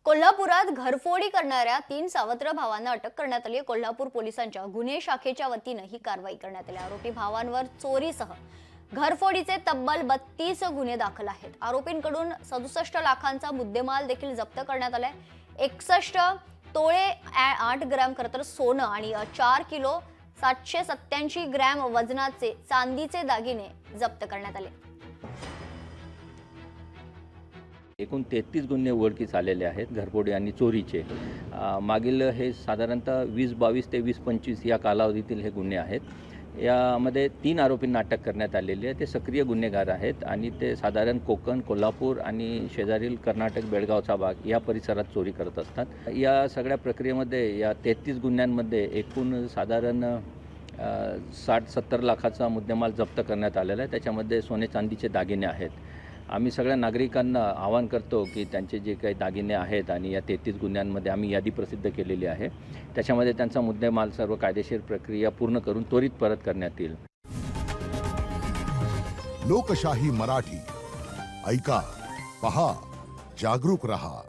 कोल्हापुरात घरफोडी करणाऱ्या 3 सावत्र भावांना अटक करण्यात आली. कोल्हापूर पोलिसांच्या गुन्हे शाखेच्या वतीने ही कारवाई करण्यात आली. आरोपी भावांवर चोरीसह घरफोडीचे तब्बल 32 गुन्हे दाखल आहेत. आरोपींकडून 67 लाखांचा मुद्देमाल देखील जप्त करण्यात आलाय. 61 तोळे 8 ग्रॅम खरतर सोनं आणि 4 किलो 787 ग्रॅम वजनाचे चांदीचे दागिने जप्त करण्यात आले. एकूण 33 गुन्हे उघडकीस आलेले आहेत घरफोडी आणि चोरीचे. मागील हे साधारणतः 2022 ते 2025 या कालावधीतील हे गुन्हे आहेत. यामध्ये 3 आरोपींना अटक करण्यात आलेली आहे. ते सक्रिय गुन्हेगार आहेत आणि ते साधारण कोकण, कोल्हापूर आणि शेजारील कर्नाटक, बेळगावचा भाग या परिसरात चोरी करत असतात. या सगळ्या प्रक्रियेमध्ये या 33 गुन्ह्यांमध्ये एकूण साधारण 60-70 लाखाचा मुद्देमाल जप्त करण्यात आलेला आहे. त्याच्यामध्ये सोने चांदीचे दागिने आहेत. आम्ही सगळ्या नागरिकांना आवाहन करतो की त्यांचे जे काही दागिने आहेत आणि या 33 गुन्ह्यांमध्ये आम्ही यादी प्रसिद्ध केलेली आहे, त्याच्यामध्ये त्यांचा मुद्देमाल सर्व कायदेशीर प्रक्रिया पूर्ण करून त्वरित परत करण्यात येईल. लोकशाही मराठी ऐका, पहा, जागरूक रहा.